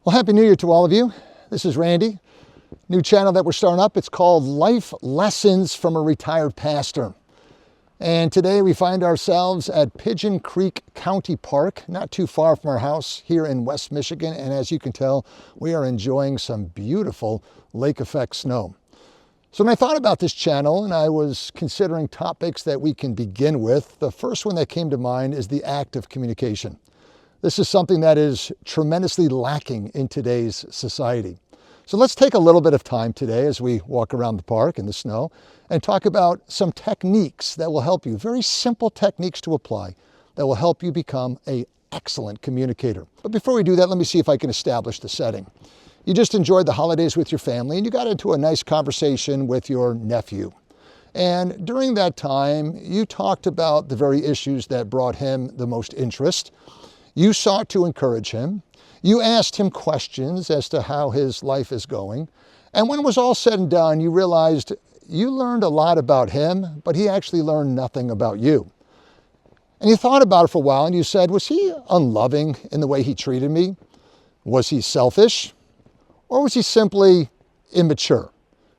Well, Happy New Year to all of you. This is Randy. New channel that we're starting up. It's called Life Lessons from a Retired Pastor. And today we find ourselves at Pigeon Creek County Park, not too far from our house here in West Michigan. And as you can tell, we are enjoying some beautiful lake effect snow. So when I thought about this channel and I was considering topics that we can begin with, the first one that came to mind is the act of communication. This is something that is tremendously lacking in today's society. So let's take a little bit of time today as we walk around the park in the snow and talk about some techniques that will help you, very simple techniques to apply that will help you become an excellent communicator. But before we do that, let me see if I can establish the setting. You just enjoyed the holidays with your family and you got into a nice conversation with your nephew. And during that time, you talked about the very issues that brought him the most interest. You sought to encourage him. You asked him questions as to how his life is going. And when it was all said and done, you realized you learned a lot about him, but he actually learned nothing about you. And you thought about it for a while and you said, was he unloving in the way he treated me? Was he selfish? Or was he simply immature?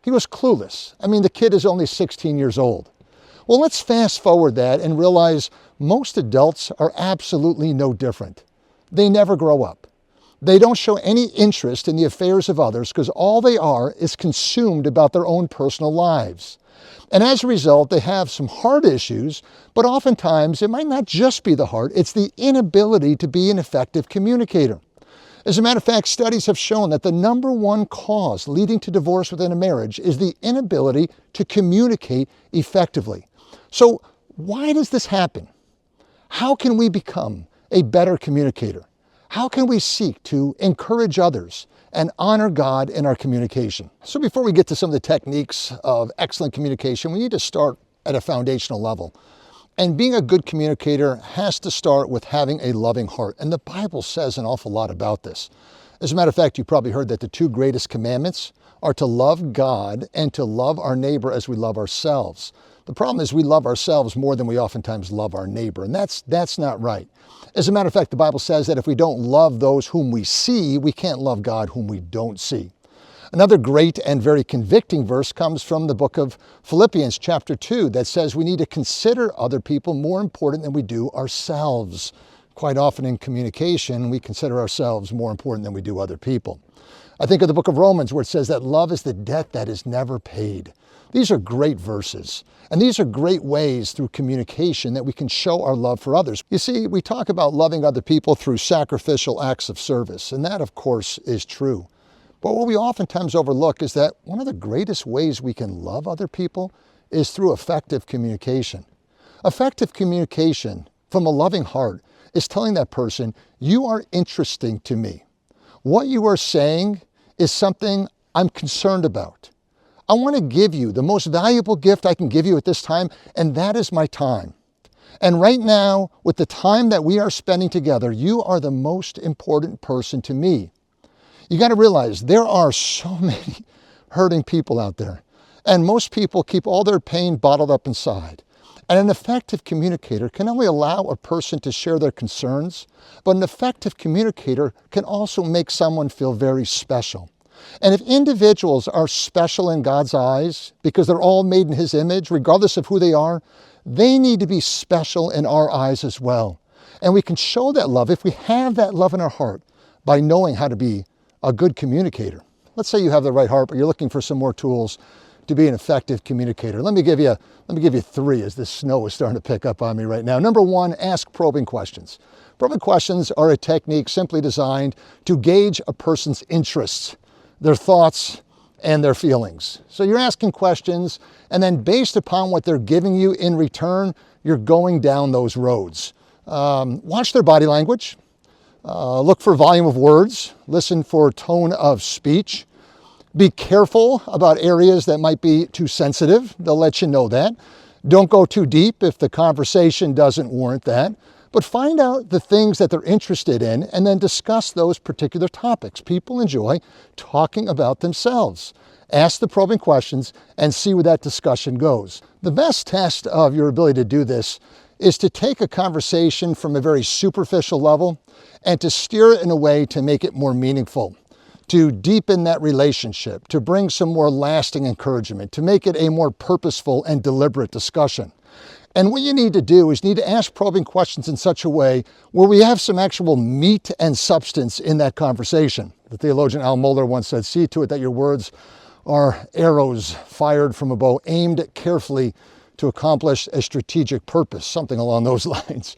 He was clueless. I mean, the kid is only 16 years old. Well, let's fast forward that and realize most adults are absolutely no different. They never grow up. They don't show any interest in the affairs of others because all they are is consumed about their own personal lives. And as a result, they have some heart issues, but oftentimes it might not just be the heart, it's the inability to be an effective communicator. As a matter of fact, studies have shown that the number one cause leading to divorce within a marriage is the inability to communicate effectively. So why does this happen? How can we become a better communicator? How can we seek to encourage others and honor God in our communication? So before we get to some of the techniques of excellent communication, we need to start at a foundational level. And being a good communicator has to start with having a loving heart. And the Bible says an awful lot about this. As a matter of fact, you probably heard that the two greatest commandments are to love God and to love our neighbor as we love ourselves. The problem is we love ourselves more than we oftentimes love our neighbor, and that's not right. As a matter of fact, the Bible says that if we don't love those whom we see, we can't love God whom we don't see. Another great and very convicting verse comes from the book of Philippians chapter 2 that says we need to consider other people more important than we do ourselves. Quite often in communication, we consider ourselves more important than we do other people. I think of the book of Romans where it says that love is the debt that is never paid. These are great verses, and these are great ways through communication that we can show our love for others. You see, we talk about loving other people through sacrificial acts of service, and that, of course, is true. But what we oftentimes overlook is that one of the greatest ways we can love other people is through effective communication. Effective communication from a loving heart is telling that person, you are interesting to me. What you are saying is something I'm concerned about. I want to give you the most valuable gift I can give you at this time, and that is my time. And right now, with the time that we are spending together, you are the most important person to me. You got to realize there are so many hurting people out there, and most people keep all their pain bottled up inside. And an effective communicator can only allow a person to share their concerns, but an effective communicator can also make someone feel very special. And if individuals are special in God's eyes because they're all made in His image, regardless of who they are, they need to be special in our eyes as well. And we can show that love, if we have that love in our heart, by knowing how to be a good communicator. Let's say you have the right heart, but you're looking for some more tools to be an effective communicator. Let me give you three as this snow is starting to pick up on me right now. Number one, ask probing questions. Probing questions are a technique simply designed to gauge a person's interests, their thoughts, and their feelings. So you're asking questions, and then based upon what they're giving you in return, you're going down those roads. Watch their body language. Look for volume of words. Listen for tone of speech. Be careful about areas that might be too sensitive. They'll let you know that. Don't go too deep if the conversation doesn't warrant that. But find out the things that they're interested in and then discuss those particular topics. People enjoy talking about themselves. Ask the probing questions and see where that discussion goes. The best test of your ability to do this is to take a conversation from a very superficial level and to steer it in a way to make it more meaningful, to deepen that relationship, to bring some more lasting encouragement, to make it a more purposeful and deliberate discussion. And what you need to do is you need to ask probing questions in such a way where we have some actual meat and substance in that conversation. The theologian Al Mohler once said, "See to it that your words are arrows fired from a bow, aimed carefully to accomplish a strategic purpose," something along those lines.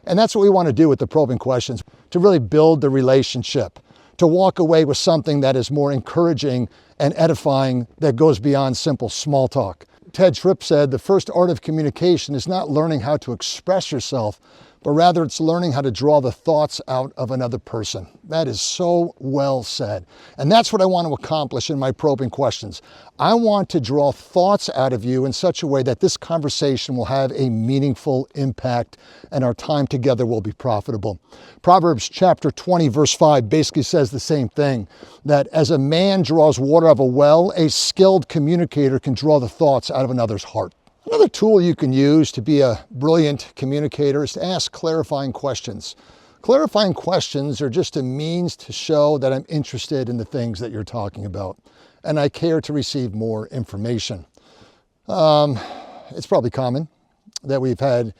And that's what we want to do with the probing questions, to really build the relationship, to walk away with something that is more encouraging and edifying, that goes beyond simple small talk. Ted Tripp said, "The first art of communication is not learning how to express yourself, but rather it's learning how to draw the thoughts out of another person." That is so well said. And that's what I want to accomplish in my probing questions. I want to draw thoughts out of you in such a way that this conversation will have a meaningful impact and our time together will be profitable. Proverbs chapter 20, verse 5 basically says the same thing, that as a man draws water out of a well, a skilled communicator can draw the thoughts out of another's heart. Another tool you can use to be a brilliant communicator is to ask clarifying questions. Clarifying questions are just a means to show that I'm interested in the things that you're talking about and I care to receive more information. It's probably common that we've had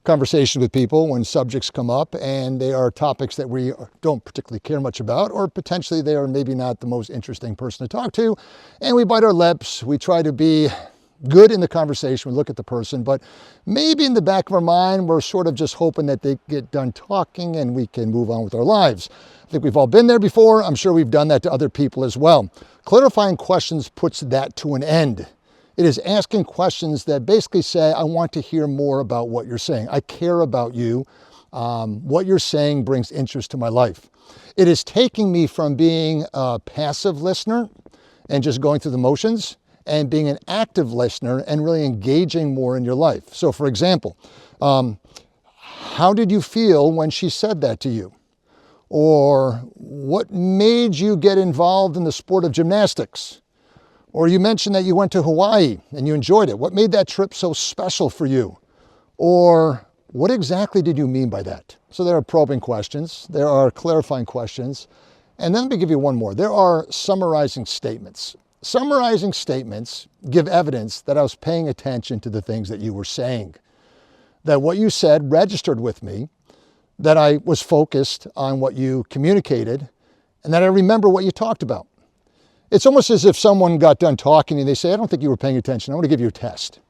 conversations with people when subjects come up and they are topics that we don't particularly care much about, or potentially they are maybe not the most interesting person to talk to, and we bite our lips, we try to be good in the conversation, we look at the person, but maybe in the back of our mind, we're sort of just hoping that they get done talking and we can move on with our lives. I think we've all been there before. I'm sure we've done that to other people as well. Clarifying questions puts that to an end. It is asking questions that basically say, I want to hear more about what you're saying. I care about you. What you're saying brings interest to my life. It is taking me from being a passive listener and just going through the motions and being an active listener and really engaging more in your life. So for example, how did you feel when she said that to you? Or what made you get involved in the sport of gymnastics? Or you mentioned that you went to Hawaii and you enjoyed it. What made that trip so special for you? Or what exactly did you mean by that? So there are probing questions, there are clarifying questions, and then let me give you one more. There are summarizing statements. Summarizing statements give evidence that I was paying attention to the things that you were saying, that what you said registered with me, that I was focused on what you communicated, and that I remember what you talked about. It's almost as if someone got done talking and they say, I don't think you were paying attention. I want to give you a test.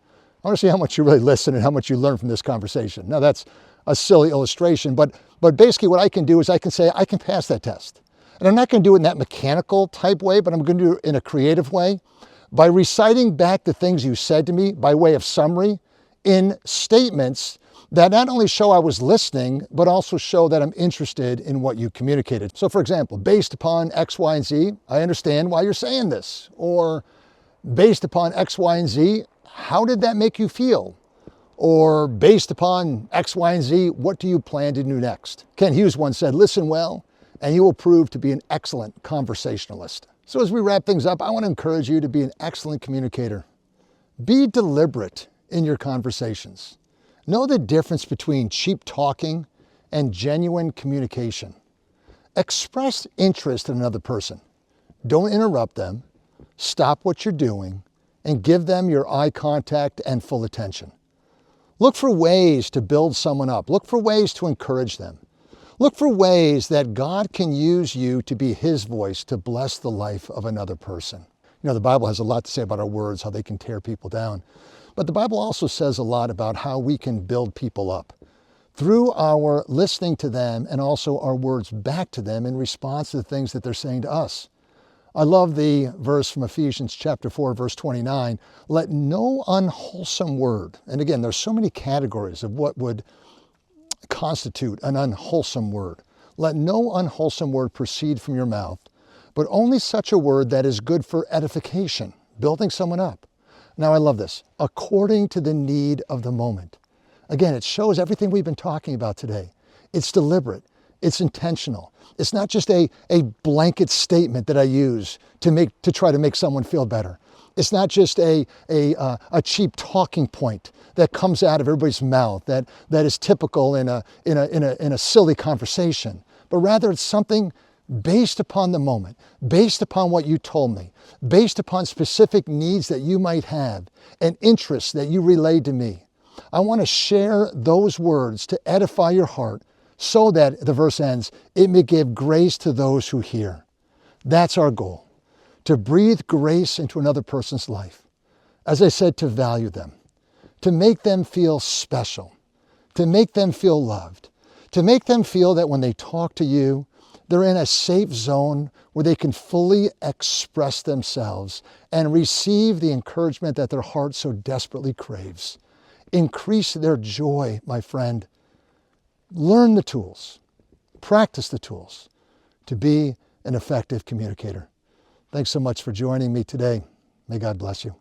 I want to see how much you really listen and how much you learn from this conversation. Now that's a silly illustration, but basically what I can do is I can say, I can pass that test. And I'm not going to do it in that mechanical type way, but I'm going to do it in a creative way by reciting back the things you said to me by way of summary in statements that not only show I was listening, but also show that I'm interested in what you communicated. So for example, based upon X, Y, and Z, I understand why you're saying this. Or based upon X, Y, and Z, how did that make you feel? Or based upon X, Y, and Z, what do you plan to do next? Ken Hughes once said, listen well, and you will prove to be an excellent conversationalist. So as we wrap things up, I want to encourage you to be an excellent communicator. Be deliberate in your conversations. Know the difference between cheap talking and genuine communication. Express interest in another person. Don't interrupt them. Stop what you're doing and give them your eye contact and full attention. Look for ways to build someone up. Look for ways to encourage them. Look for ways that God can use you to be His voice to bless the life of another person. You know, the Bible has a lot to say about our words, how they can tear people down. But the Bible also says a lot about how we can build people up through our listening to them and also our words back to them in response to the things that they're saying to us. I love the verse from Ephesians chapter 4, verse 29. Let no unwholesome word, and again, there's so many categories of what would constitute an unwholesome word. Let no unwholesome word proceed from your mouth, but only such a word that is good for edification, building someone up. Now I love this, according to the need of the moment. Again, it shows everything we've been talking about today. It's deliberate, it's intentional. It's not just a blanket statement that I use to try to make someone feel better. It's not just a cheap talking point that comes out of everybody's mouth that is typical in a silly conversation, but rather it's something based upon the moment, based upon what you told me, based upon specific needs that you might have and interests that you relayed to me. I want to share those words to edify your heart so that, the verse ends, it may give grace to those who hear. That's our goal, to breathe grace into another person's life. As I said, to value them, to make them feel special, to make them feel loved, to make them feel that when they talk to you, they're in a safe zone where they can fully express themselves and receive the encouragement that their heart so desperately craves. Increase their joy, my friend. Learn the tools, practice the tools to be an effective communicator. Thanks so much for joining me today. May God bless you.